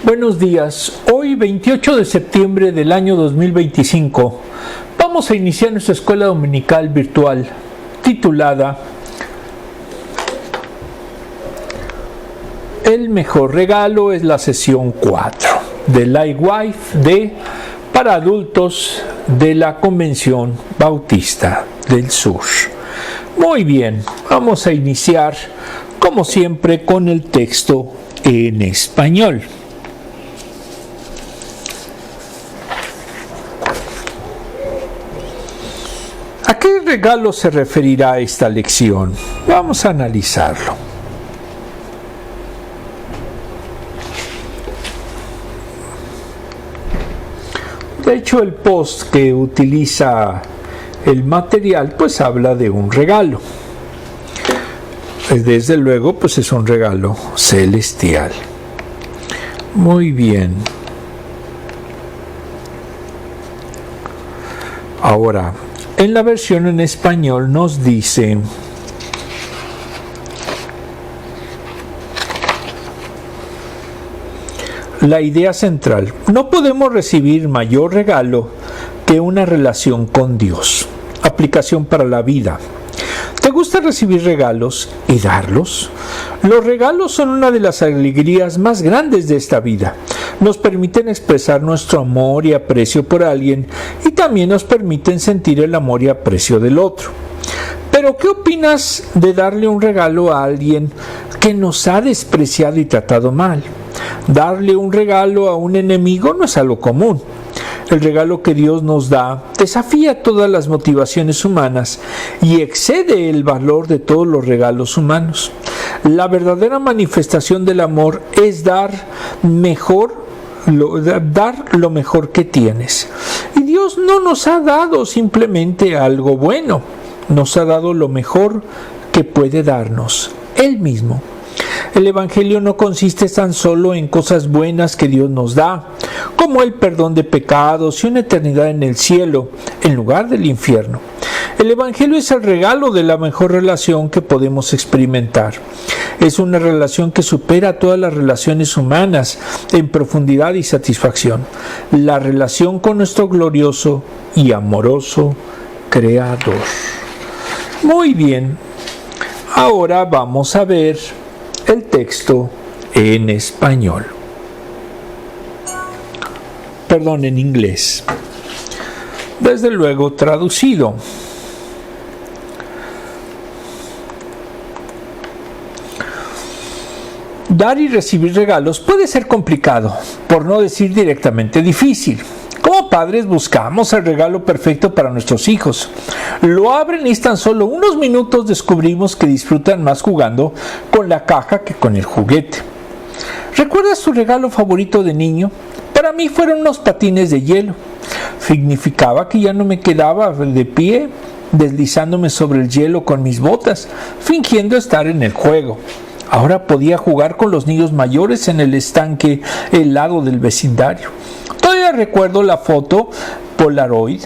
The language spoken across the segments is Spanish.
Buenos días, hoy 28 de septiembre del año 2025 vamos a iniciar nuestra escuela dominical virtual titulada El mejor regalo es la sesión 4 de Lightwife para adultos de la Convención Bautista del Sur. Muy bien, vamos a iniciar como siempre con el texto en español. ¿A qué regalo se referirá esta lección? Vamos a analizarlo. De hecho, el post que utiliza el material pues habla de un regalo. Desde luego pues es un regalo celestial. Muy bien. Ahora, en la versión en español nos dice: la idea central, no podemos recibir mayor regalo que una relación con Dios. Aplicación para la vida. ¿Te gusta recibir regalos y darlos? Los regalos son una de las alegrías más grandes de esta vida. Nos permiten expresar nuestro amor y aprecio por alguien y también nos permiten sentir el amor y aprecio del otro. Pero, ¿qué opinas de darle un regalo a alguien que nos ha despreciado y tratado mal? Darle un regalo a un enemigo no es algo común. El regalo que Dios nos da desafía todas las motivaciones humanas y excede el valor de todos los regalos humanos. La verdadera manifestación del amor es dar lo mejor que tienes. Y Dios no nos ha dado simplemente algo bueno, nos ha dado lo mejor que puede darnos, Él mismo. El Evangelio no consiste tan solo en cosas buenas que Dios nos da, como el perdón de pecados y una eternidad en el cielo, en lugar del infierno. El Evangelio es el regalo de la mejor relación que podemos experimentar. Es una relación que supera todas las relaciones humanas en profundidad y satisfacción. La relación con nuestro glorioso y amoroso Creador. Muy bien, ahora vamos a ver el texto en español. Perdón, en inglés. Desde luego traducido. Dar y recibir regalos puede ser complicado, por no decir directamente difícil. Como padres buscamos el regalo perfecto para nuestros hijos. Lo abren y tan solo unos minutos descubrimos que disfrutan más jugando con la caja que con el juguete. ¿Recuerdas tu regalo favorito de niño? Para mí fueron unos patines de hielo. Significaba que ya no me quedaba de pie deslizándome sobre el hielo con mis botas, fingiendo estar en el juego. Ahora podía jugar con los niños mayores en el estanque helado del vecindario. Todavía recuerdo la foto Polaroid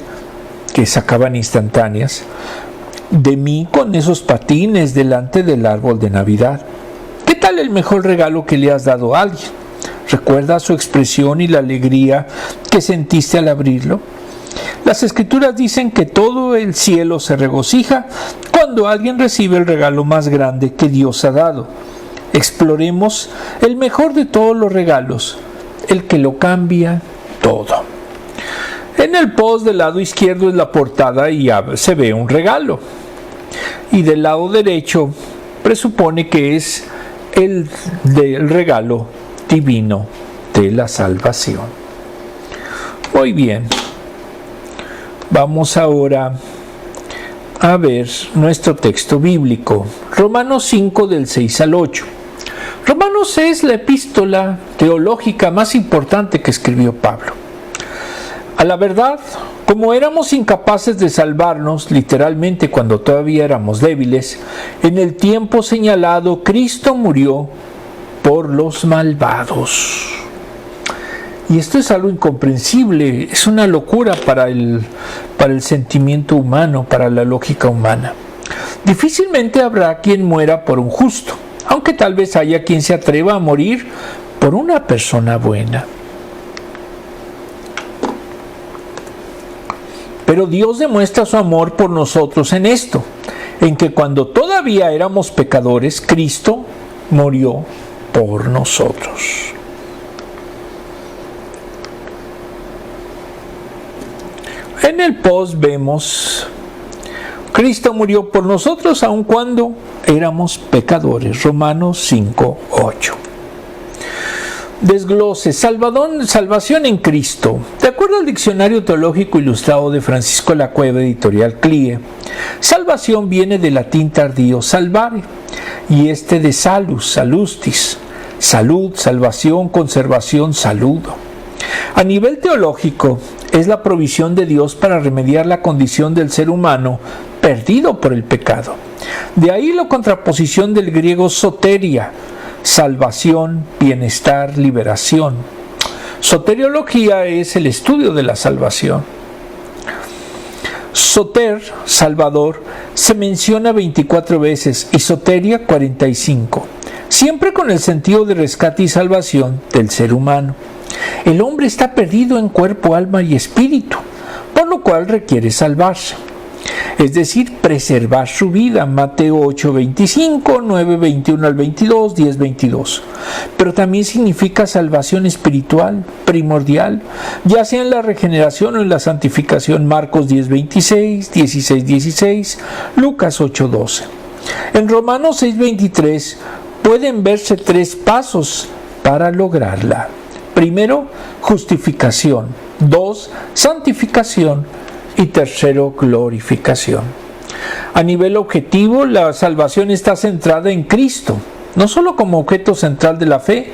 que sacaban instantáneas de mí con esos patines delante del árbol de Navidad. ¿Qué tal el mejor regalo que le has dado a alguien? ¿Recuerdas su expresión y la alegría que sentiste al abrirlo? Las Escrituras dicen que todo el cielo se regocija cuando alguien recibe el regalo más grande que Dios ha dado. Exploremos el mejor de todos los regalos, el que lo cambia todo. En el post del lado izquierdo es la portada y se ve un regalo. Y del lado derecho presupone que es el regalo divino de la salvación. Muy bien. Vamos ahora a ver nuestro texto bíblico. Romanos 5 del 6 al 8. Romanos es la epístola teológica más importante que escribió Pablo. A la verdad, como éramos incapaces de salvarnos, literalmente cuando todavía éramos débiles, en el tiempo señalado Cristo murió por los malvados. Y esto es algo incomprensible, es una locura para el sentimiento humano, para la lógica humana. Difícilmente habrá quien muera por un justo, aunque tal vez haya quien se atreva a morir por una persona buena. Pero Dios demuestra su amor por nosotros en esto, en que cuando todavía éramos pecadores, Cristo murió por nosotros. En el post vemos, Cristo murió por nosotros aun cuando éramos pecadores. Romanos 5:8. Desglose, salvación en Cristo. De acuerdo al Diccionario Teológico Ilustrado de Francisco Lacueva, editorial CLIE, salvación viene del latín tardío salvare, y de salus, salustis, salud, salvación, conservación, saludo. A nivel teológico, es la provisión de Dios para remediar la condición del ser humano perdido por el pecado. De ahí la contraposición del griego soteria, salvación, bienestar, liberación. Soteriología es el estudio de la salvación. Soter, Salvador, se menciona 24 veces y soteria 45, siempre con el sentido de rescate y salvación del ser humano. El hombre está perdido en cuerpo, alma y espíritu, por lo cual requiere salvarse, es decir, preservar su vida. Mateo 8:25, 9:21 al 22, 10:22. Pero también significa salvación espiritual, primordial, ya sea en la regeneración o en la santificación. Marcos 10:26, 16:16, Lucas 8:12. En Romanos 6:23 pueden verse 3 pasos para lograrla. Primero, justificación. 2, santificación. Y tercero, glorificación. A nivel objetivo, la salvación está centrada en Cristo, no solo como objeto central de la fe.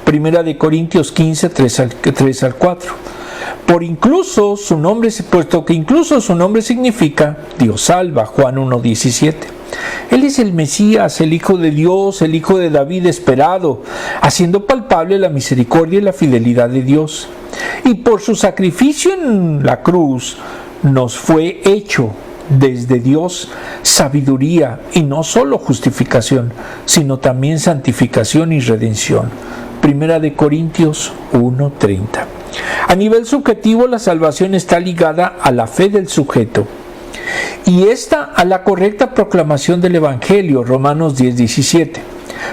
Primera de Corintios 15, 3 al 4. Puesto que incluso su nombre significa Dios salva, Juan 1:17. Él es el Mesías, el Hijo de Dios, el Hijo de David esperado, haciendo palpable la misericordia y la fidelidad de Dios. Y por su sacrificio en la cruz, nos fue hecho desde Dios sabiduría, y no solo justificación, sino también santificación y redención. Primera de Corintios 1:30. A nivel subjetivo, la salvación está ligada a la fe del sujeto, y esta a la correcta proclamación del Evangelio. Romanos 10:17.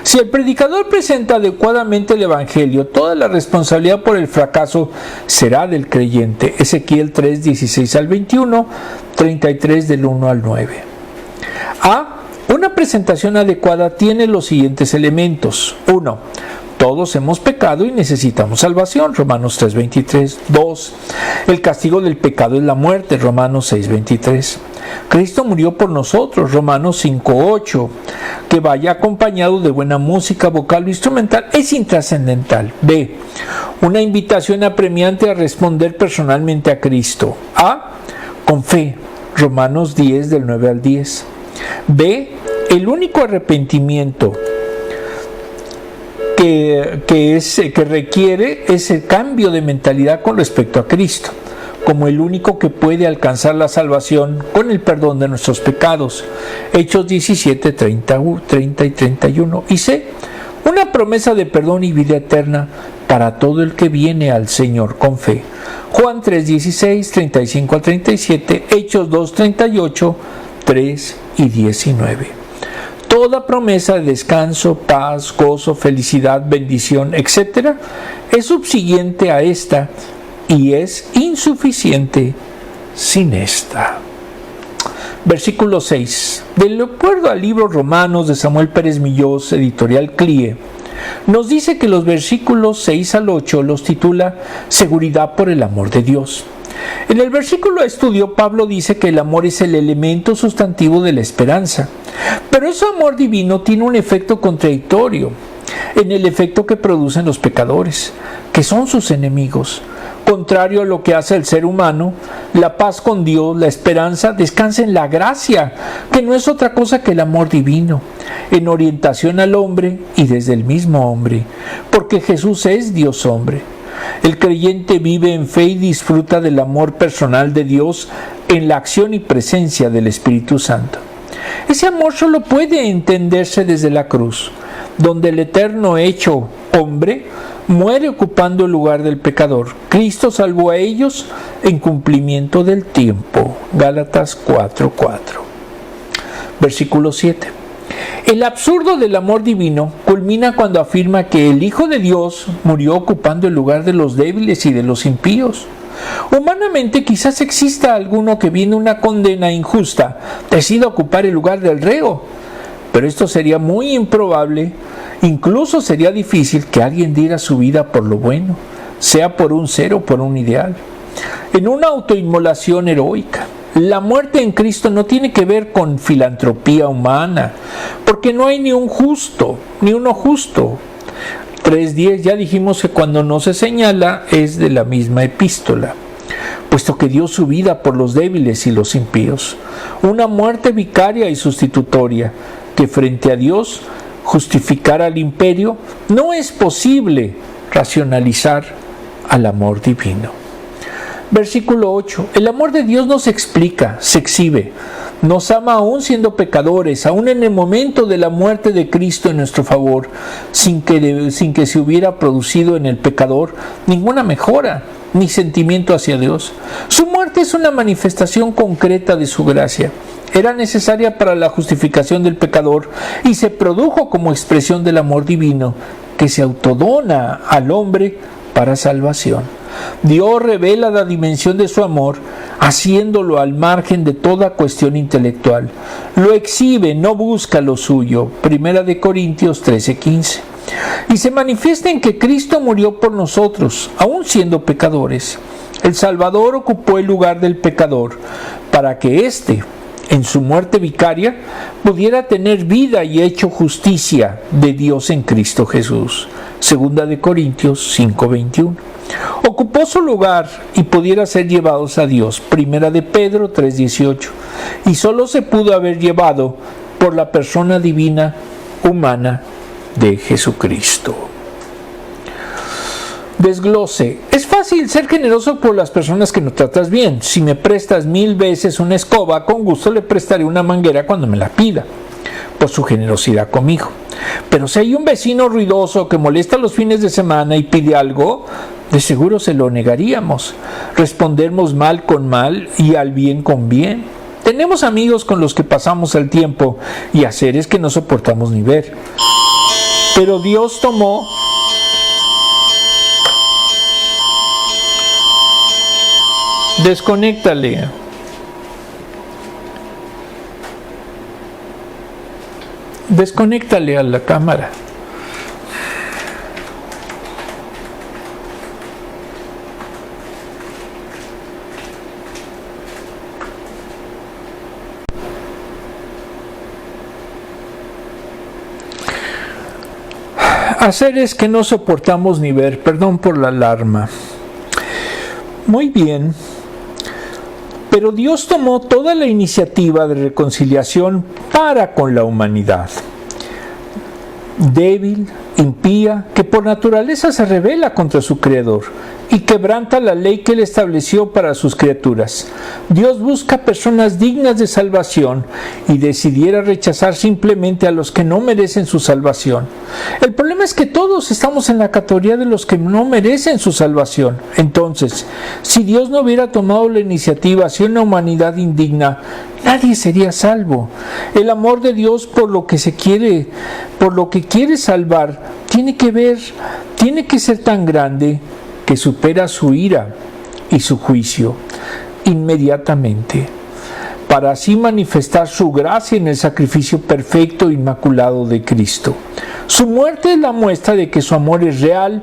Si el predicador presenta adecuadamente el Evangelio, toda la responsabilidad por el fracaso será del creyente. Ezequiel 3:16 al 21, 33 del 1 al 9. Una presentación adecuada tiene los siguientes elementos. 1. Todos hemos pecado y necesitamos salvación. Romanos 3:23. 2. El castigo del pecado es la muerte. Romanos 6:23. Cristo murió por nosotros. Romanos 5:8. Que vaya acompañado de buena música vocal o instrumental es intrascendental. B. Una invitación apremiante a responder personalmente a Cristo. Con fe. Romanos 10 del 9 al 10. B. El único arrepentimiento que requiere es el cambio de mentalidad con respecto a Cristo, como el único que puede alcanzar la salvación con el perdón de nuestros pecados. Hechos 17, 30 y 31. Y C. Una promesa de perdón y vida eterna para todo el que viene al Señor con fe. Juan 3:16, 35 al 37, Hechos 2:38, 3 y 19. Toda promesa de descanso, paz, gozo, felicidad, bendición, etc. es subsiguiente a esta y es insuficiente sin esta. Versículo 6. De acuerdo al libro Romanos de Samuel Pérez Millós, editorial CLIE, nos dice que los versículos 6 al 8 los titula Seguridad por el amor de Dios. En el versículo de estudio, Pablo dice que el amor es el elemento sustantivo de la esperanza, pero ese amor divino tiene un efecto contradictorio en el efecto que producen los pecadores, que son sus enemigos. Contrario a lo que hace el ser humano, la paz con Dios, la esperanza, descansa en la gracia, que no es otra cosa que el amor divino, en orientación al hombre y desde el mismo hombre, porque Jesús es Dios hombre. El creyente vive en fe y disfruta del amor personal de Dios en la acción y presencia del Espíritu Santo. Ese amor solo puede entenderse desde la cruz, donde el eterno hecho hombre muere ocupando el lugar del pecador. Cristo salvó a ellos en cumplimiento del tiempo. Gálatas 4:4. Versículo 7. El absurdo del amor divino culmina cuando afirma que el Hijo de Dios murió ocupando el lugar de los débiles y de los impíos. Humanamente quizás exista alguno que viendo una condena injusta decida ocupar el lugar del reo, pero esto sería muy improbable. Incluso sería difícil que alguien diera su vida por lo bueno, sea por un ser o por un ideal. En una autoinmolación heroica, la muerte en Cristo no tiene que ver con filantropía humana, porque no hay ni uno justo. 3:10 ya dijimos que cuando no se señala es de la misma epístola, puesto que dio su vida por los débiles y los impíos. Una muerte vicaria y sustitutoria que frente a Dios justificar al imperio. No es posible racionalizar al amor divino. Versículo 8. El amor de Dios no se explica, se exhibe. Nos ama aún siendo pecadores, aún en el momento de la muerte de Cristo en nuestro favor, sin que se hubiera producido en el pecador ninguna mejora ni sentimiento hacia Dios. Su muerte es una manifestación concreta de su gracia. Era necesaria para la justificación del pecador y se produjo como expresión del amor divino que se autodona al hombre para salvación. Dios revela la dimensión de su amor haciéndolo al margen de toda cuestión intelectual. Lo exhibe, no busca lo suyo. 1 Corintios 13:15. Y se manifiesta en que Cristo murió por nosotros, aún siendo pecadores. El Salvador ocupó el lugar del pecador para que éste, en su muerte vicaria, pudiera tener vida y hecho justicia de Dios en Cristo Jesús. 2 Corintios 5:21. Ocupó su lugar y pudiera ser llevados a Dios. 1 Pedro 3:18. Y solo se pudo haber llevado por la persona divina humana de Jesucristo. Desglose. Es fácil ser generoso por las personas que no tratas bien. Si me prestas 1000 veces una escoba, con gusto le prestaré una manguera cuando me la pida, por su generosidad conmigo. Pero si hay un vecino ruidoso que molesta los fines de semana y pide algo, de seguro se lo negaríamos. Respondemos mal con mal y al bien con bien. Tenemos amigos con los que pasamos el tiempo y a seres que no soportamos ni ver. Pero Dios tomó Desconéctale a la cámara. A seres que no soportamos ni ver. Perdón por la alarma. Muy bien. Pero Dios tomó toda la iniciativa de reconciliación para con la humanidad. Débil, impía, que por naturaleza se rebela contra su Creador y quebranta la ley que Él estableció para sus criaturas. Dios busca personas dignas de salvación y decidiera rechazar simplemente a los que no merecen su salvación. El problema es que todos estamos en la categoría de los que no merecen su salvación. Entonces, si Dios no hubiera tomado la iniciativa hacia una humanidad indigna, nadie sería salvo. El amor de Dios por lo que quiere salvar, tiene que ser tan grande que supera su ira y su juicio inmediatamente, para así manifestar su gracia en el sacrificio perfecto e inmaculado de Cristo. Su muerte es la muestra de que su amor es real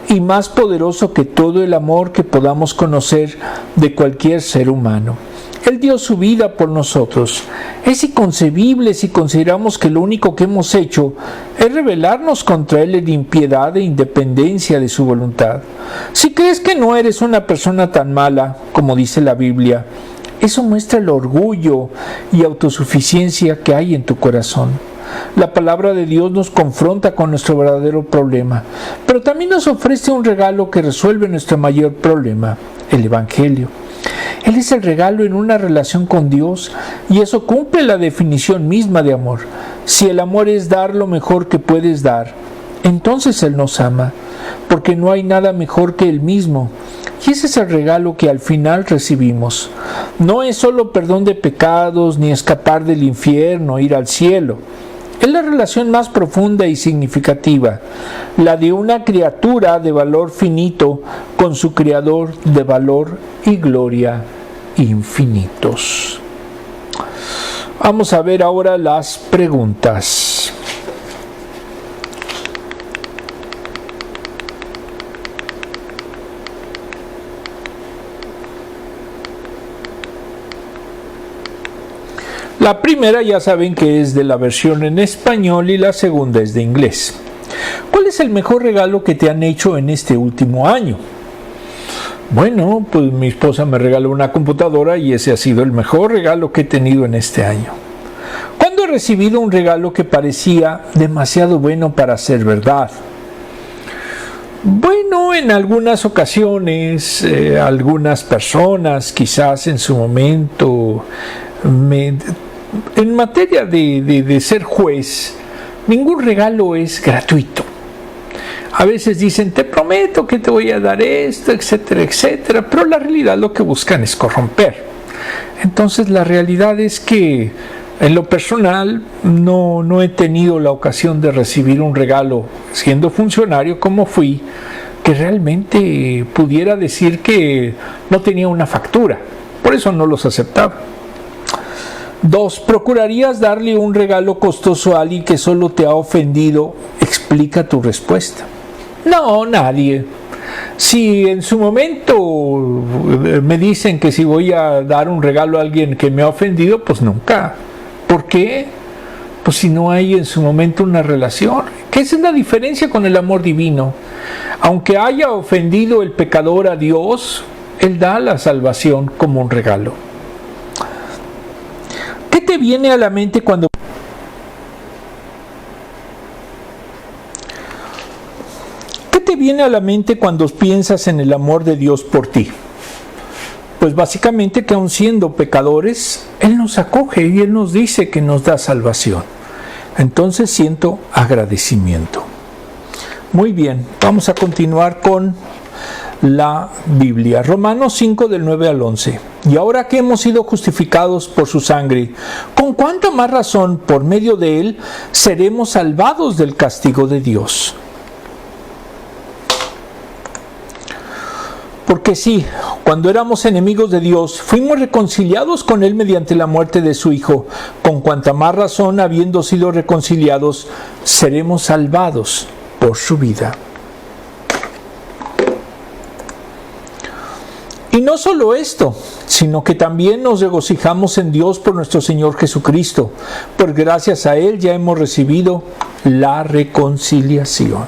y más poderoso que todo el amor que podamos conocer de cualquier ser humano. Él dio su vida por nosotros. Es inconcebible si consideramos que lo único que hemos hecho es rebelarnos contra Él en impiedad e independencia de su voluntad. Si crees que no eres una persona tan mala, como dice la Biblia, eso muestra el orgullo y autosuficiencia que hay en tu corazón. La palabra de Dios nos confronta con nuestro verdadero problema, pero también nos ofrece un regalo que resuelve nuestro mayor problema, el Evangelio. Él es el regalo en una relación con Dios y eso cumple la definición misma de amor. Si el amor es dar lo mejor que puedes dar, entonces Él nos ama, porque no hay nada mejor que Él mismo. Y ese es el regalo que al final recibimos. No es solo perdón de pecados, ni escapar del infierno, ir al cielo. Es la relación más profunda y significativa, la de una criatura de valor finito con su Creador de valor y gloria infinitos. Vamos a ver ahora las preguntas. La primera ya saben que es de la versión en español y la segunda es de inglés. ¿Cuál es el mejor regalo que te han hecho en este último año? Bueno, pues mi esposa me regaló una computadora y ese ha sido el mejor regalo que he tenido en este año. ¿Cuándo he recibido un regalo que parecía demasiado bueno para ser verdad? Bueno, en algunas ocasiones, algunas personas quizás en su momento en materia de ser juez, ningún regalo es gratuito. A veces dicen, te prometo que te voy a dar esto, etcétera, etcétera, pero la realidad lo que buscan es corromper. Entonces la realidad es que en lo personal no he tenido la ocasión de recibir un regalo siendo funcionario como fui, que realmente pudiera decir que no tenía una factura. Por eso no los aceptaba. 2. ¿Procurarías darle un regalo costoso a alguien que solo te ha ofendido? Explica tu respuesta. No, nadie. Si en su momento me dicen que si voy a dar un regalo a alguien que me ha ofendido, pues nunca. ¿Por qué? Pues si no hay en su momento una relación. ¿Qué es la diferencia con el amor divino? Aunque haya ofendido el pecador a Dios, Él da la salvación como un regalo. ¿Qué te viene a la mente cuando piensas en el amor de Dios por ti? Pues básicamente que aun siendo pecadores, Él nos acoge y Él nos dice que nos da salvación. Entonces siento agradecimiento. Muy bien, vamos a continuar con la Biblia. Romanos 5 del 9 al 11. Y ahora que hemos sido justificados por su sangre, ¿con cuánta más razón por medio de Él seremos salvados del castigo de Dios? Porque sí, cuando éramos enemigos de Dios, fuimos reconciliados con Él mediante la muerte de su Hijo. Con cuanta más razón, habiendo sido reconciliados, seremos salvados por su vida. Y no solo esto, sino que también nos regocijamos en Dios por nuestro Señor Jesucristo, pues gracias a Él ya hemos recibido la reconciliación.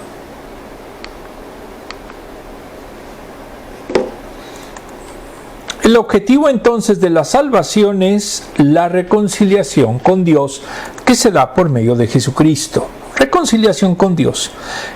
El objetivo entonces de la salvación es la reconciliación con Dios que se da por medio de Jesucristo. Reconciliación con Dios.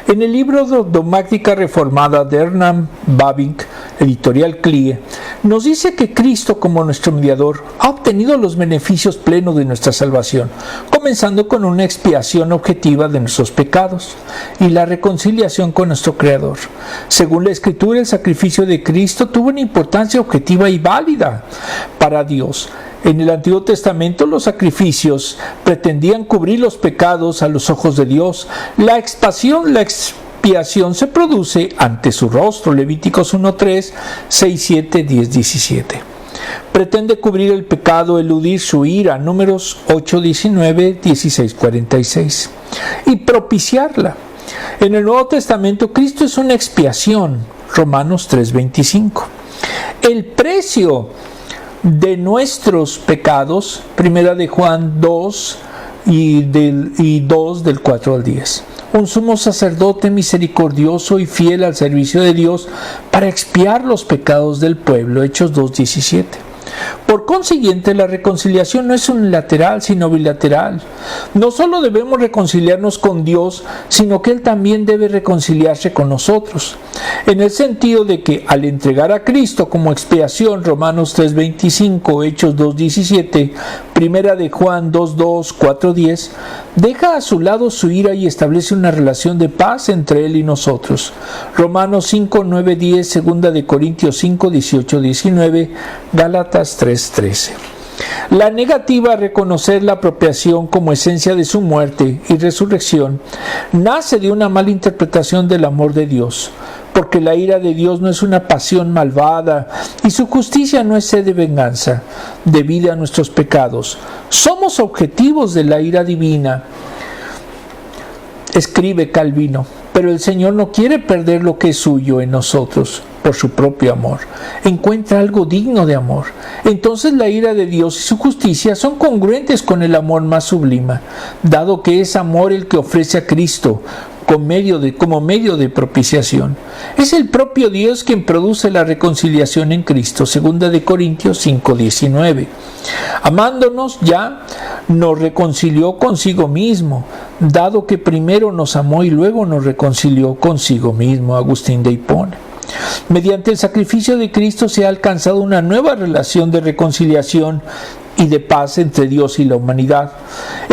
En el libro Dogmática Reformada de Hernán Bavinck, editorial CLIE, nos dice que Cristo como nuestro mediador ha obtenido los beneficios plenos de nuestra salvación, comenzando con una expiación objetiva de nuestros pecados y la reconciliación con nuestro Creador. Según la Escritura, el sacrificio de Cristo tuvo una importancia objetiva y válida para Dios. En el Antiguo Testamento los sacrificios pretendían cubrir los pecados a los ojos de Dios. La expiación se produce ante su rostro. Levíticos 1:3, 6:7, 10:17. Pretende cubrir el pecado, eludir su ira. Números 8:19, 16:46. Y propiciarla. En el Nuevo Testamento Cristo es una expiación. Romanos 3:25. El precio de nuestros pecados, primera de Juan 2 y 2 del 4 al 10. Un sumo sacerdote misericordioso y fiel al servicio de Dios para expiar los pecados del pueblo, Hechos 2:17. Por consiguiente, la reconciliación no es unilateral, sino bilateral. No solo debemos reconciliarnos con Dios, sino que Él también debe reconciliarse con nosotros. En el sentido de que al entregar a Cristo como expiación, Romanos 3:25, Hechos 2:17, Primera de Juan 2:2, 4:10, deja a su lado su ira y establece una relación de paz entre él y nosotros. Romanos 5:9-10, Segunda de Corintios 5:18-19, Gálatas 3:13. La negativa a reconocer la apropiación como esencia de su muerte y resurrección nace de una mala interpretación del amor de Dios, porque la ira de Dios no es una pasión malvada y su justicia no es sed de venganza debida a nuestros pecados. Somos objetivos de la ira divina, escribe Calvino, pero el Señor no quiere perder lo que es suyo en nosotros por su propio amor. Encuentra algo digno de amor. Entonces la ira de Dios y su justicia son congruentes con el amor más sublime, dado que es amor el que ofrece a Cristo como medio de propiciación. Es el propio Dios quien produce la reconciliación en Cristo, segunda de Corintios 5:19. Amándonos ya, nos reconcilió consigo mismo, dado que primero nos amó y luego nos reconcilió consigo mismo, Agustín de Hipona. Mediante el sacrificio de Cristo se ha alcanzado una nueva relación de reconciliación y de paz entre Dios y la humanidad.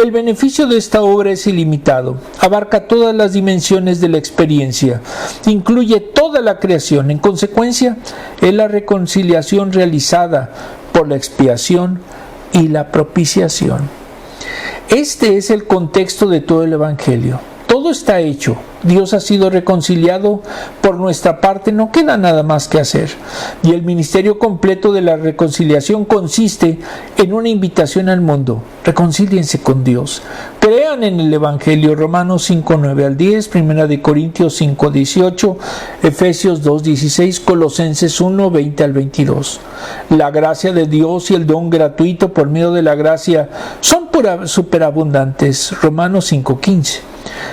El beneficio de esta obra es ilimitado, abarca todas las dimensiones de la experiencia, incluye toda la creación. En consecuencia, es la reconciliación realizada por la expiación y la propiciación. Este es el contexto de todo el Evangelio. Todo está hecho. Dios ha sido reconciliado por nuestra parte, no queda nada más que hacer. Y el ministerio completo de la reconciliación consiste en una invitación al mundo. Reconcíliense con Dios. Crean en el Evangelio. Romanos 5:9-10, Primera de Corintios 5:18, Efesios 2:16, Colosenses 1:20-22. La gracia de Dios y el don gratuito por medio de la gracia son superabundantes. Romanos 5:15.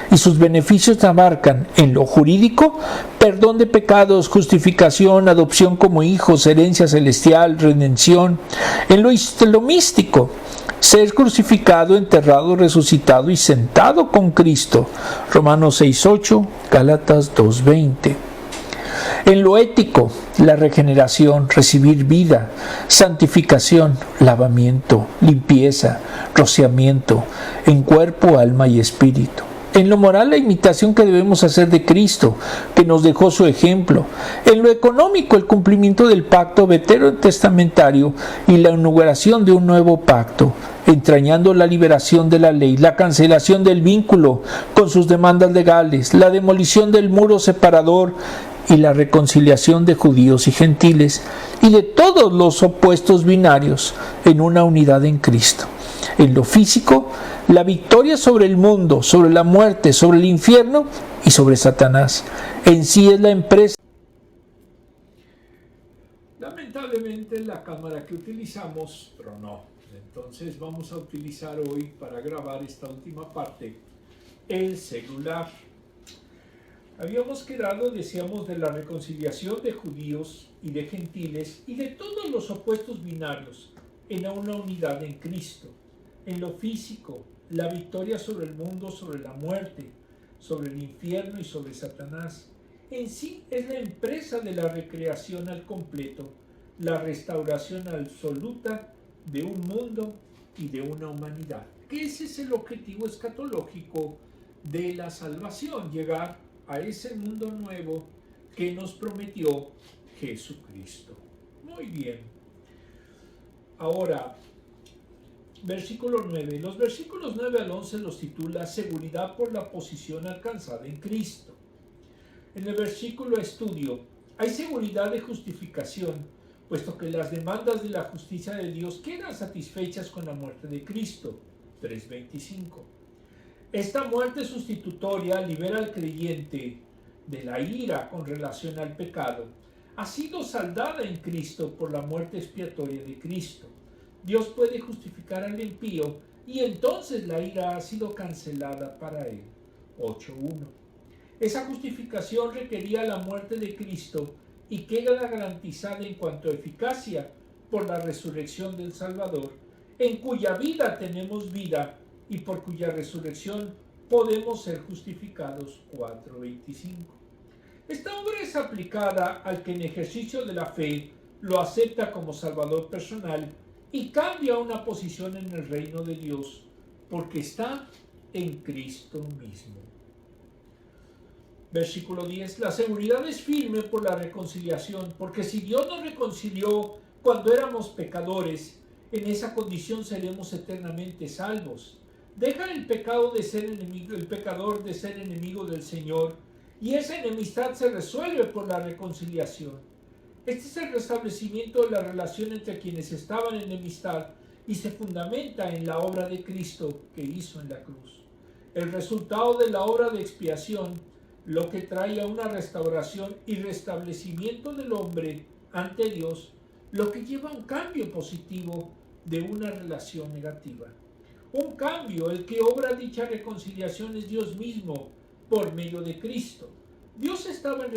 Y sus beneficios abarcan en lo jurídico, perdón de pecados, justificación, adopción como hijos, herencia celestial, redención. En lo místico, ser crucificado, enterrado, resucitado y sentado con Cristo. Romanos 6:8, Gálatas 2:20. En lo ético, la regeneración, recibir vida, santificación, lavamiento, limpieza, rociamiento, en cuerpo, alma y espíritu. En lo moral, la imitación que debemos hacer de Cristo, que nos dejó su ejemplo. En lo económico, el cumplimiento del pacto veterotestamentario y la inauguración de un nuevo pacto, entrañando la liberación de la ley, la cancelación del vínculo con sus demandas legales, la demolición del muro separador y la reconciliación de judíos y gentiles y de todos los opuestos binarios en una unidad en Cristo. En lo físico, la victoria sobre el mundo, sobre la muerte, sobre el infierno y sobre Satanás. En sí es la empresa. Lamentablemente la cámara que utilizamos tronó. Entonces vamos a utilizar hoy para grabar esta última parte el celular. Habíamos quedado, decíamos, de la reconciliación de judíos y de gentiles y de todos los opuestos binarios en una unidad en Cristo. En lo físico, la victoria sobre el mundo, sobre la muerte, sobre el infierno y sobre Satanás. En sí es la empresa de la recreación al completo, la restauración absoluta de un mundo y de una humanidad. Que ese es el objetivo escatológico de la salvación, llegar a ese mundo nuevo que nos prometió Jesucristo. Muy bien. Ahora, versículo 9. Los versículos 9 al 11 los titula Seguridad por la posición alcanzada en Cristo. En el versículo estudio, hay seguridad de justificación, puesto que las demandas de la justicia de Dios quedan satisfechas con la muerte de Cristo. 3:25. Esta muerte sustitutoria libera al creyente de la ira con relación al pecado. Ha sido saldada en Cristo por la muerte expiatoria de Cristo. Dios puede justificar al impío y entonces la ira ha sido cancelada para él. 8:1. Esa justificación requería la muerte de Cristo y queda garantizada en cuanto a eficacia por la resurrección del Salvador, en cuya vida tenemos vida y por cuya resurrección podemos ser justificados. 4:25. Esta obra es aplicada al que en ejercicio de la fe lo acepta como Salvador personal y cambia una posición en el reino de Dios porque está en Cristo mismo. Versículo 10. La seguridad es firme por la reconciliación, porque si Dios nos reconcilió cuando éramos pecadores, en esa condición seremos eternamente salvos. Deja el pecado de ser enemigo, el pecador de ser enemigo del Señor, y esa enemistad se resuelve por la reconciliación. Este es el restablecimiento de la relación entre quienes estaban en enemistad y se fundamenta en la obra de Cristo que hizo en la cruz. El resultado de la obra de expiación, lo que trae a una restauración y restablecimiento del hombre ante Dios, lo que lleva a un cambio positivo de una relación negativa. Un cambio, el que obra dicha reconciliación es Dios mismo por medio de Cristo. Dios estaba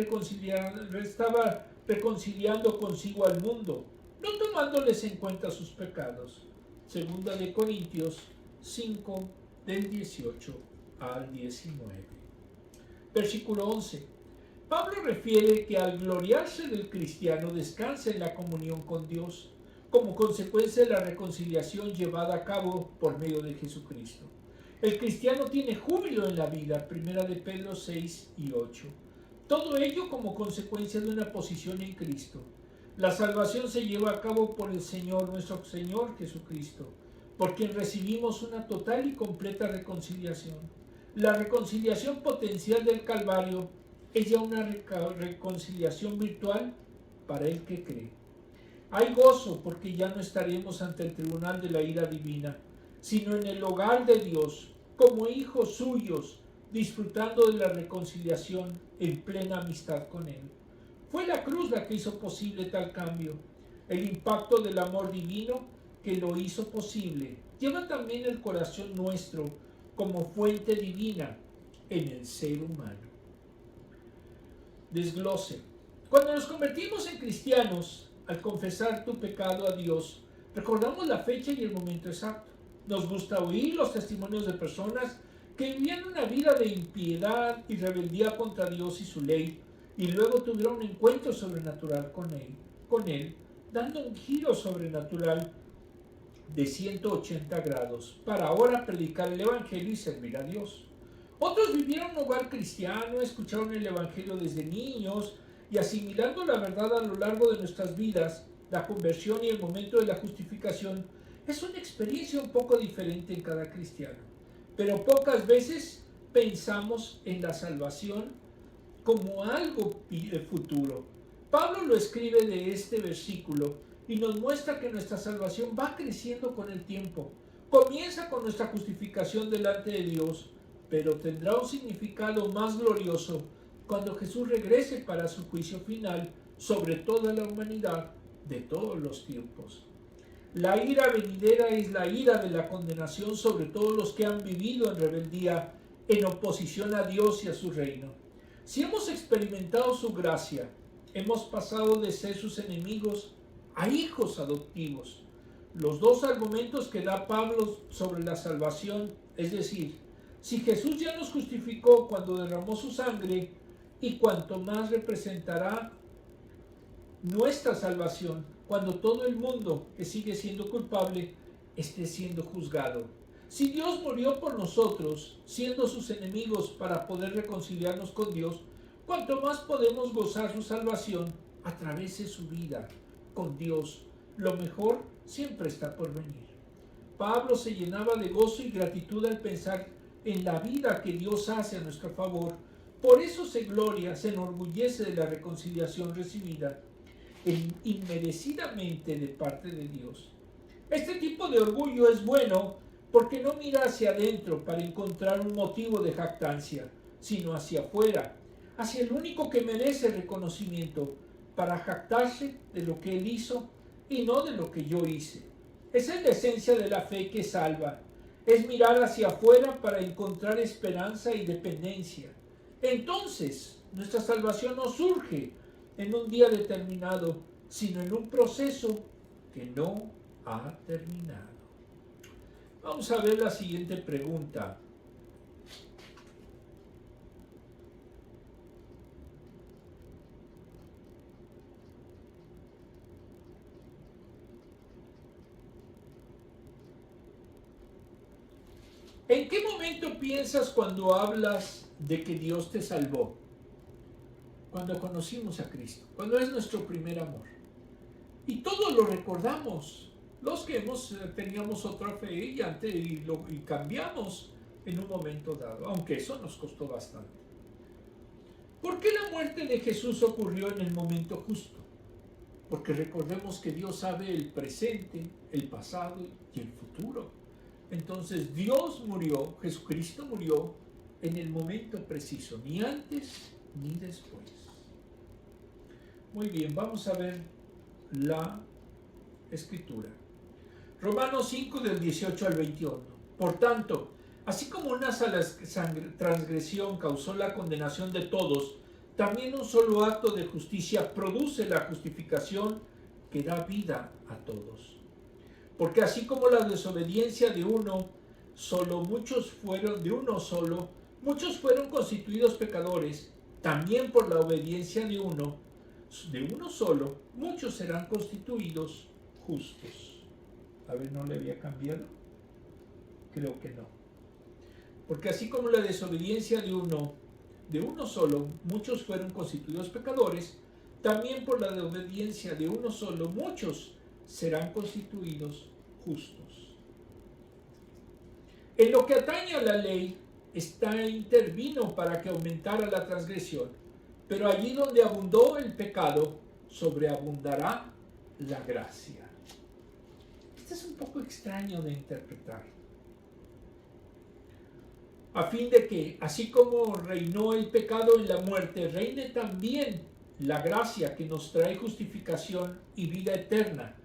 reconciliando consigo al mundo, no tomándoles en cuenta sus pecados. Segunda de Corintios 5, del 18 al 19. Versículo 11. Pablo refiere que al gloriarse del cristiano descansa en la comunión con Dios, como consecuencia de la reconciliación llevada a cabo por medio de Jesucristo. El cristiano tiene júbilo en la vida, primera de Pedro 6 y 8. Todo ello como consecuencia de una posición en Cristo. La salvación se lleva a cabo por el Señor, nuestro Señor Jesucristo, por quien recibimos una total y completa reconciliación. La reconciliación potencial del Calvario es ya una reconciliación virtual para el que cree. Hay gozo porque ya no estaremos ante el tribunal de la ira divina, sino en el hogar de Dios, como hijos suyos, disfrutando de la reconciliación en plena amistad con Él. Fue la cruz la que hizo posible tal cambio. El impacto del amor divino que lo hizo posible lleva también el corazón nuestro como fuente divina en el ser humano. Desglose. Cuando nos convertimos en cristianos, al confesar tu pecado a Dios, recordamos la fecha y el momento exacto. Nos gusta oír los testimonios de personas que vivían una vida de impiedad y rebeldía contra Dios y su ley, y luego tuvieron un encuentro sobrenatural con él, dando un giro sobrenatural de 180 grados para ahora predicar el Evangelio y servir a Dios. Otros vivieron un hogar cristiano, escucharon el Evangelio desde niños y asimilando la verdad a lo largo de nuestras vidas, la conversión y el momento de la justificación es una experiencia un poco diferente en cada cristiano. Pero pocas veces pensamos en la salvación como algo futuro. Pablo lo escribe de este versículo y nos muestra que nuestra salvación va creciendo con el tiempo. Comienza con nuestra justificación delante de Dios, pero tendrá un significado más glorioso cuando Jesús regrese para su juicio final sobre toda la humanidad de todos los tiempos. La ira venidera es la ira de la condenación sobre todos los que han vivido en rebeldía, en oposición a Dios y a su reino. Si hemos experimentado su gracia, hemos pasado de ser sus enemigos a hijos adoptivos. Los dos argumentos que da Pablo sobre la salvación, es decir, si Jesús ya nos justificó cuando derramó su sangre, y cuanto más representará nuestra salvación cuando todo el mundo que sigue siendo culpable esté siendo juzgado. Si Dios murió por nosotros, siendo sus enemigos para poder reconciliarnos con Dios, cuanto más podemos gozar su salvación a través de su vida con Dios. Lo mejor siempre está por venir. Pablo se llenaba de gozo y gratitud al pensar en la vida que Dios hace a nuestro favor. Por eso se gloria, se enorgullece de la reconciliación recibida inmerecidamente de parte de Dios. Este tipo de orgullo es bueno porque no mira hacia adentro para encontrar un motivo de jactancia, sino hacia afuera, hacia el único que merece reconocimiento, para jactarse de lo que Él hizo y no de lo que yo hice. Esa es la esencia de la fe que salva. Es mirar hacia afuera para encontrar esperanza y dependencia. Entonces, nuestra salvación no surge en un día determinado, sino en un proceso que no ha terminado. Vamos a ver la siguiente pregunta. ¿En qué momento piensas cuando hablas de que Dios te salvó? Cuando conocimos a Cristo, cuando es nuestro primer amor. Y todos lo recordamos. Los que teníamos otra fe y cambiamos en un momento dado, aunque eso nos costó bastante. ¿Por qué la muerte de Jesús ocurrió en el momento justo? Porque recordemos que Dios sabe el presente, el pasado y el futuro. Entonces Dios murió, Jesucristo murió en el momento preciso, ni antes ni después. Muy bien, vamos a ver la escritura. Romanos 5 del 18 al 21. Por tanto, así como una sola transgresión causó la condenación de todos, también un solo acto de justicia produce la justificación que da vida a todos. Porque así como la desobediencia de uno solo, muchos fueron constituidos pecadores, también por la obediencia de uno solo, muchos serán constituidos justos. A ver, ¿no le había cambiado? Creo que no. Porque así como la desobediencia de uno solo, muchos fueron constituidos pecadores, también por la desobediencia de uno solo, muchos serán constituidos justos. En lo que atañe a la ley, intervino para que aumentara la transgresión, pero allí donde abundó el pecado, sobreabundará la gracia. Esto es un poco extraño de interpretar. A fin de que, así como reinó el pecado en la muerte, reine también la gracia que nos trae justificación y vida eterna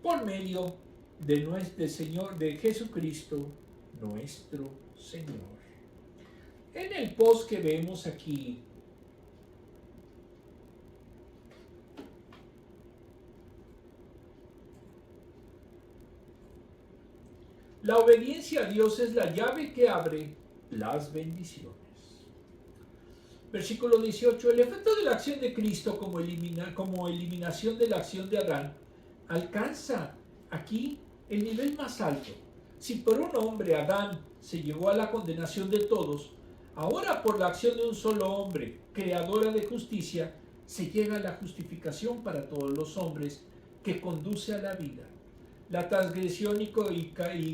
por medio de Jesucristo, nuestro Señor. En el post que vemos aquí, la obediencia a Dios es la llave que abre las bendiciones. Versículo 18. El efecto de la acción de Cristo como eliminación de la acción de Adán alcanza aquí el nivel más alto. Si por un hombre, Adán, se llegó a la condenación de todos, ahora por la acción de un solo hombre, creadora de justicia, se llega a la justificación para todos los hombres que conduce a la vida. La transgresión y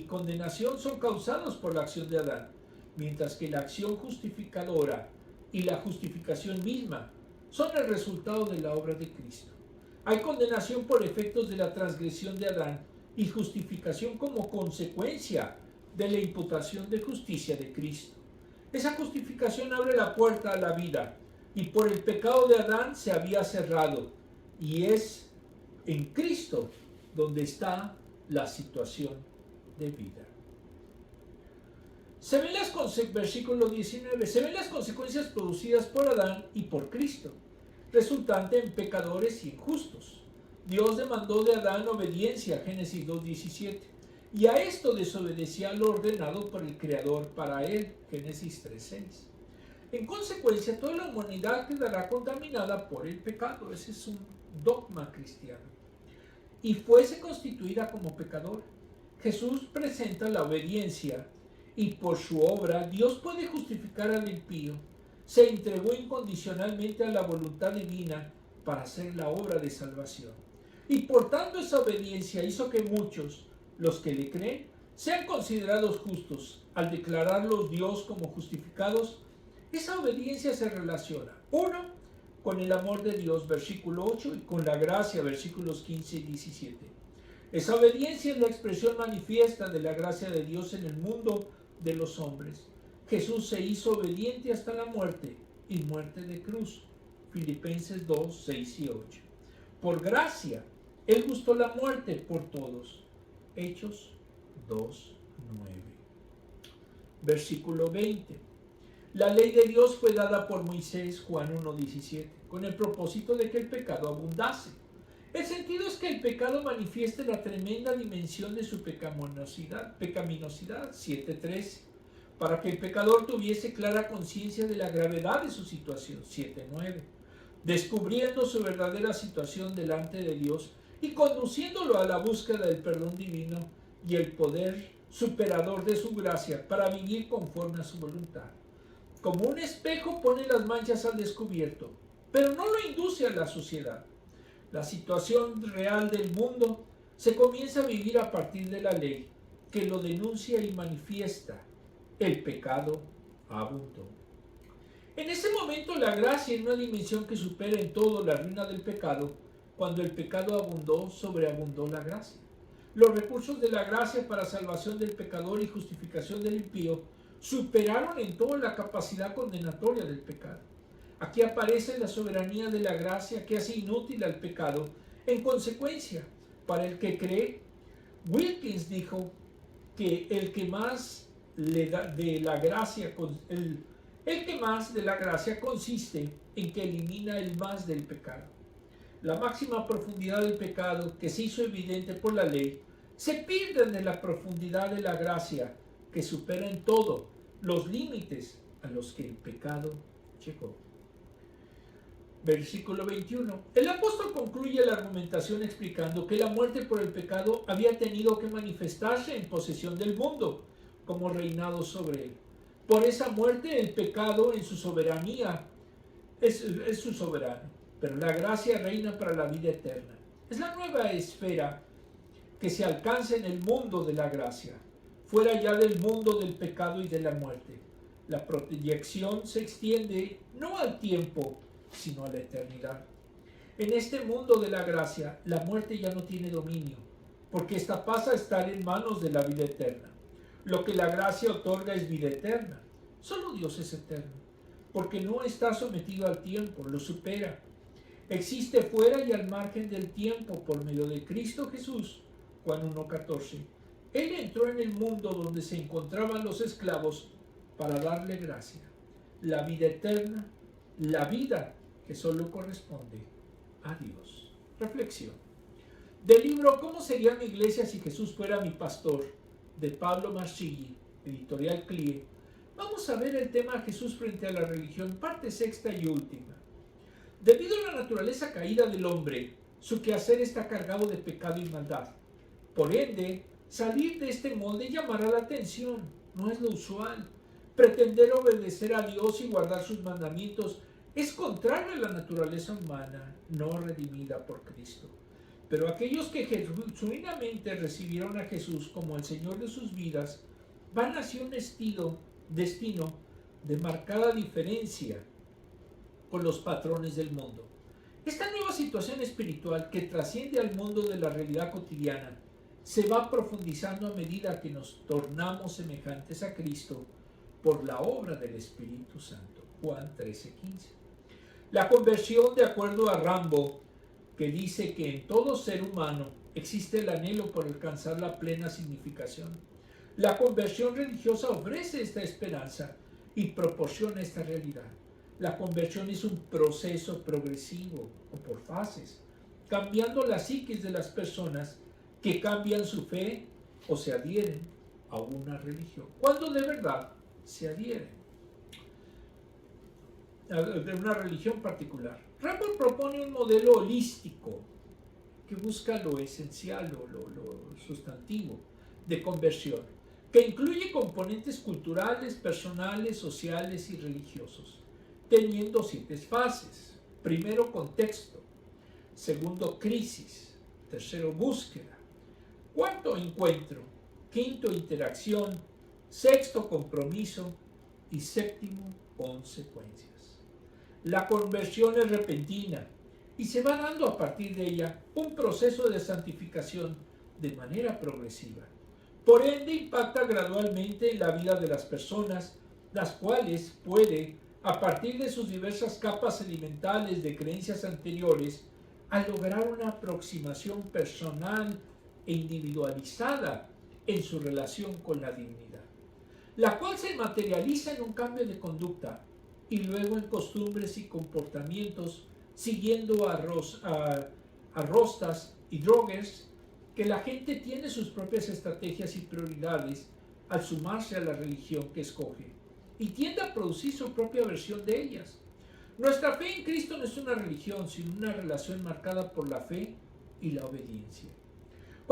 condenación son causados por la acción de Adán, mientras que la acción justificadora y la justificación misma son el resultado de la obra de Cristo. Hay condenación por efectos de la transgresión de Adán y justificación como consecuencia de la imputación de justicia de Cristo. Esa justificación abre la puerta a la vida y por el pecado de Adán se había cerrado, y es en Cristo donde está la situación de vida. Versículo 19, se ven las consecuencias producidas por Adán y por Cristo, resultante en pecadores y injustos. Dios demandó de Adán obediencia, Génesis 2:17, y a esto desobedecía lo ordenado por el Creador para él, Génesis 3:6. En consecuencia, toda la humanidad quedará contaminada por el pecado. Ese es un dogma cristiano. Y fuese constituida como pecadora. Jesús presenta la obediencia y por su obra Dios puede justificar al impío. Se entregó incondicionalmente a la voluntad divina para hacer la obra de salvación. Y por tanto esa obediencia hizo que muchos, los que le creen, sean considerados justos. Al declararlos Dios como justificados, esa obediencia se relaciona, uno, con el amor de Dios, versículo 8, y con la gracia, versículos 15 y 17. Esa obediencia es la expresión manifiesta de la gracia de Dios en el mundo de los hombres. Jesús se hizo obediente hasta la muerte, y muerte de cruz. Filipenses 2, 6 y 8. Por gracia, Él gustó la muerte por todos. Hechos 2, 9. Versículo 20. La ley de Dios fue dada por Moisés, Juan 1:17, con el propósito de que el pecado abundase. El sentido es que el pecado manifieste la tremenda dimensión de su pecaminosidad, 7:13, para que el pecador tuviese clara conciencia de la gravedad de su situación, 7:9, descubriendo su verdadera situación delante de Dios y conduciéndolo a la búsqueda del perdón divino y el poder superador de su gracia, para vivir conforme a su voluntad. Como un espejo pone las manchas al descubierto, pero no lo induce a la suciedad. La situación real del mundo se comienza a vivir a partir de la ley, que lo denuncia y manifiesta. El pecado abundó. En ese momento la gracia en una dimensión que supera en todo la ruina del pecado. Cuando el pecado abundó, sobreabundó la gracia. Los recursos de la gracia para salvación del pecador y justificación del impío superaron en todo la capacidad condenatoria del pecado. Aquí aparece la soberanía de la gracia que hace inútil al pecado. En consecuencia, para el que cree, Wilkins dijo que el que más de la gracia consiste en que elimina el más del pecado. La máxima profundidad del pecado, que se hizo evidente por la ley, se pierde en la profundidad de la gracia, que supera en todo los límites a los que el pecado llegó. Versículo 21. El apóstol concluye la argumentación explicando que la muerte por el pecado había tenido que manifestarse en posesión del mundo, como reinado sobre él. Por esa muerte el pecado en su soberanía es su soberano, pero la gracia reina para la vida eterna. Es la nueva esfera que se alcanza en el mundo de la gracia, fuera ya del mundo del pecado y de la muerte. La proyección se extiende no al tiempo, sino a la eternidad. En este mundo de la gracia, la muerte ya no tiene dominio, porque ésta pasa a estar en manos de la vida eterna. Lo que la gracia otorga es vida eterna. Solo Dios es eterno, porque no está sometido al tiempo, lo supera. Existe fuera y al margen del tiempo por medio de Cristo Jesús. Juan 1:14. Él entró en el mundo donde se encontraban los esclavos para darle gracia, la vida eterna, la vida que solo corresponde a Dios. Reflexión. Del libro ¿Cómo sería mi iglesia si Jesús fuera mi pastor?, de Pablo Marchilli, editorial CLIE, vamos a ver el tema Jesús frente a la religión, parte sexta y última. Debido a la naturaleza caída del hombre, su quehacer está cargado de pecado y maldad. Por ende, salir de este molde llamará la atención, no es lo usual. Pretender obedecer a Dios y guardar sus mandamientos es contrario a la naturaleza humana, no redimida por Cristo. Pero aquellos que genuinamente recibieron a Jesús como el Señor de sus vidas, van hacia un destino de marcada diferencia con los patrones del mundo. Esta nueva situación espiritual que trasciende al mundo de la realidad cotidiana se va profundizando a medida que nos tornamos semejantes a Cristo por la obra del Espíritu Santo. Juan 13:15. La conversión, de acuerdo a Rambo, que dice que en todo ser humano existe el anhelo por alcanzar la plena significación. La conversión religiosa ofrece esta esperanza y proporciona esta realidad. La conversión es un proceso progresivo o por fases, cambiando la psiquis de las personas que cambian su fe o se adhieren a una religión, cuando de verdad se adhieren de una religión particular. Rambo propone un modelo holístico que busca lo esencial, lo sustantivo de conversión, que incluye componentes culturales, personales, sociales y religiosos, teniendo 7 fases. Primero, contexto. Segundo, crisis. Tercero, búsqueda. Cuarto, encuentro. Quinto, interacción. Sexto, compromiso. Y séptimo, consecuencias. La conversión es repentina y se va dando a partir de ella un proceso de santificación de manera progresiva. Por ende, impacta gradualmente en la vida de las personas, las cuales puede, a partir de sus diversas capas sedimentales de creencias anteriores, a lograr una aproximación personal e individualizada en su relación con la divinidad, la cual se materializa en un cambio de conducta y luego en costumbres y comportamientos, siguiendo a Rostas y Drogers, que la gente tiene sus propias estrategias y prioridades al sumarse a la religión que escoge, y tiende a producir su propia versión de ellas. Nuestra fe en Cristo no es una religión, sino una relación marcada por la fe y la obediencia.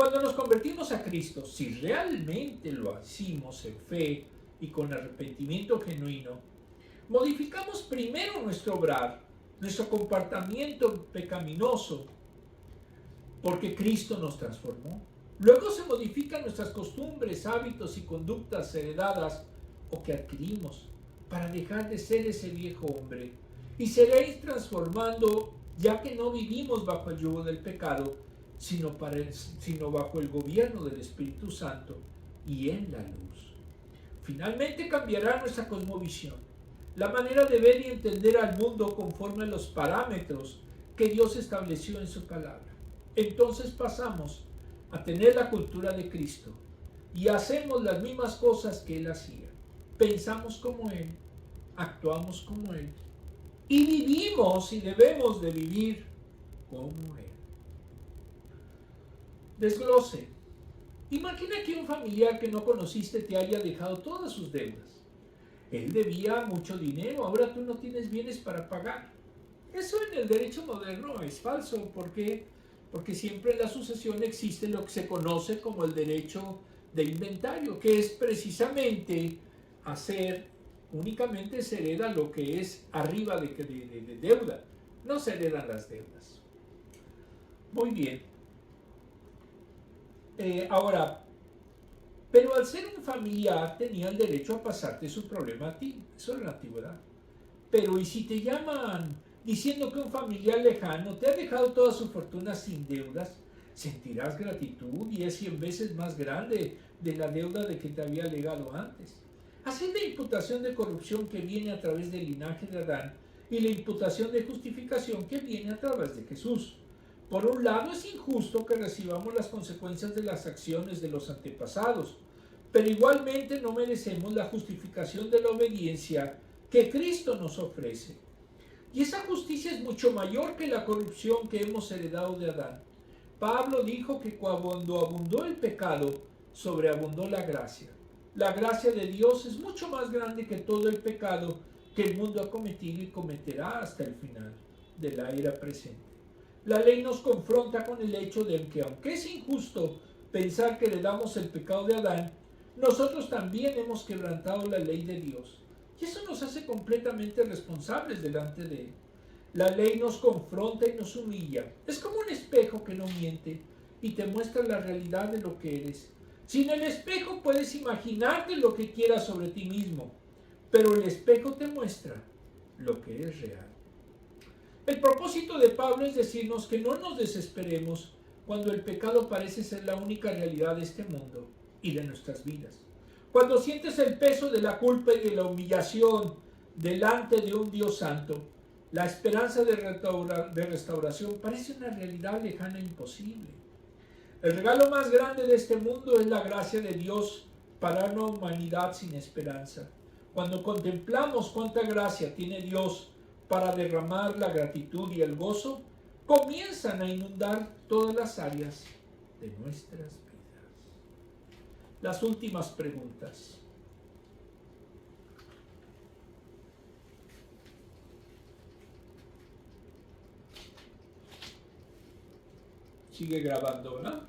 Cuando nos convertimos a Cristo, si realmente lo hacemos en fe y con arrepentimiento genuino, modificamos primero nuestro obrar, nuestro comportamiento pecaminoso, porque Cristo nos transformó. Luego se modifican nuestras costumbres, hábitos y conductas heredadas o que adquirimos para dejar de ser ese viejo hombre y seréis transformando, ya que no vivimos bajo el yugo del pecado, sino bajo el gobierno del Espíritu Santo y en la luz. Finalmente cambiará nuestra cosmovisión, la manera de ver y entender al mundo conforme a los parámetros que Dios estableció en su palabra. Entonces pasamos a tener la cultura de Cristo y hacemos las mismas cosas que Él hacía. Pensamos como Él, actuamos como Él y vivimos y debemos de vivir como Él. Desglose. Imagina que un familiar que no conociste te haya dejado todas sus deudas. Él debía mucho dinero, ahora tú no tienes bienes para pagar. Eso en el derecho moderno es falso. ¿Por qué? Porque siempre en la sucesión existe lo que se conoce como el derecho de inventario, que es precisamente únicamente se hereda lo que es arriba de deuda, no se heredan las deudas. Muy bien. Ahora, pero al ser un familiar tenía el derecho a pasarte su problema a ti, eso era la antigüedad. Pero ¿y si te llaman diciendo que un familiar lejano te ha dejado toda su fortuna sin deudas? Sentirás gratitud y es 100 veces más grande de la deuda de que te había legado antes. Así es la imputación de corrupción que viene a través del linaje de Adán y la imputación de justificación que viene a través de Jesús. Por un lado, es injusto que recibamos las consecuencias de las acciones de los antepasados, pero igualmente no merecemos la justificación de la obediencia que Cristo nos ofrece. Y esa justicia es mucho mayor que la corrupción que hemos heredado de Adán. Pablo dijo que cuando abundó el pecado, sobreabundó la gracia. La gracia de Dios es mucho más grande que todo el pecado que el mundo ha cometido y cometerá hasta el final de la era presente. La ley nos confronta con el hecho de que, aunque es injusto pensar que heredamos el pecado de Adán, nosotros también hemos quebrantado la ley de Dios. Y eso nos hace completamente responsables delante de Él. La ley nos confronta y nos humilla. Es como un espejo que no miente y te muestra la realidad de lo que eres. Sin el espejo puedes imaginarte lo que quieras sobre ti mismo, pero el espejo te muestra lo que es real. El propósito de Pablo es decirnos que no nos desesperemos cuando el pecado parece ser la única realidad de este mundo y de nuestras vidas. Cuando sientes el peso de la culpa y de la humillación delante de un Dios santo, la esperanza de restauración parece una realidad lejana e imposible. El regalo más grande de este mundo es la gracia de Dios para una humanidad sin esperanza. Cuando contemplamos cuánta gracia tiene Dios para derramar la gratitud y el gozo, comienzan a inundar todas las áreas de nuestras vidas. Las últimas preguntas. Sigue grabando, ¿verdad?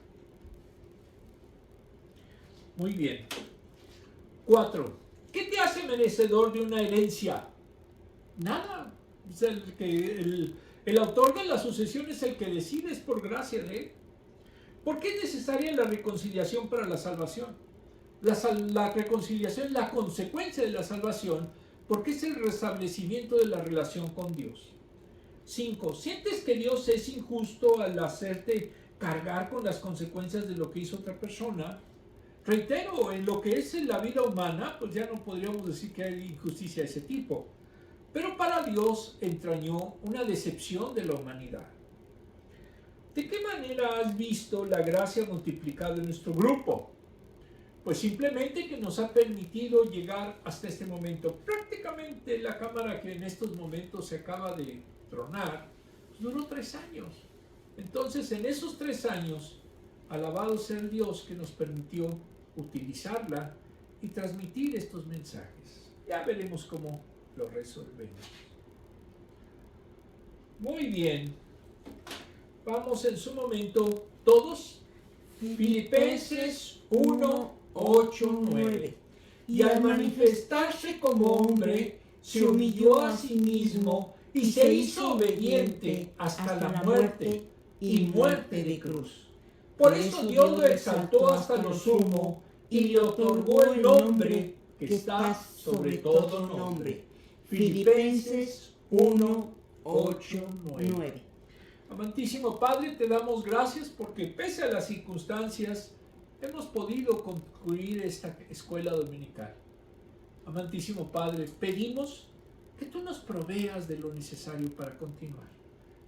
Muy bien. 4. ¿Qué te hace merecedor de una herencia? Nada. Es el autor de la sucesión es el que decide, es por gracia de Él. ¿Por qué es necesaria la reconciliación para la salvación? La reconciliación es la consecuencia de la salvación porque es el restablecimiento de la relación con Dios. 5. ¿Sientes que Dios es injusto al hacerte cargar con las consecuencias de lo que hizo otra persona? Reitero, en lo que es en la vida humana, pues ya no podríamos decir que hay injusticia de ese tipo. Pero para Dios entrañó una decepción de la humanidad. ¿De qué manera has visto la gracia multiplicada en nuestro grupo? Pues simplemente que nos ha permitido llegar hasta este momento. Prácticamente la cámara que en estos momentos se acaba de tronar, pues duró 3 años. Entonces, en esos 3 años, alabado sea el Dios que nos permitió utilizarla y transmitir estos mensajes. Ya veremos cómo lo resolvemos. Muy bien. Vamos en su momento todos Filipenses 1, 8, 9. Y al manifestarse como hombre, se humilló a sí mismo y se hizo obediente hasta la muerte y muerte de cruz. Por eso Dios lo exaltó hasta lo sumo y le otorgó el nombre que está sobre todo nombre. Filipenses 1, 8, 9. Amantísimo Padre, te damos gracias porque pese a las circunstancias hemos podido concluir esta escuela dominical. Amantísimo Padre, pedimos que tú nos proveas de lo necesario para continuar.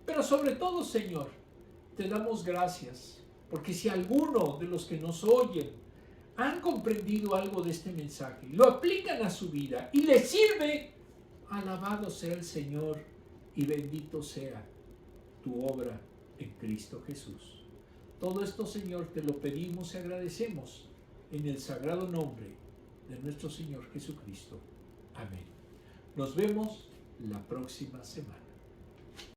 Pero sobre todo, Señor, te damos gracias porque si alguno de los que nos oyen han comprendido algo de este mensaje, lo aplican a su vida y les sirve, alabado sea el Señor y bendito sea tu obra en Cristo Jesús. Todo esto, Señor, te lo pedimos y agradecemos en el sagrado nombre de nuestro Señor Jesucristo. Amén. Nos vemos la próxima semana.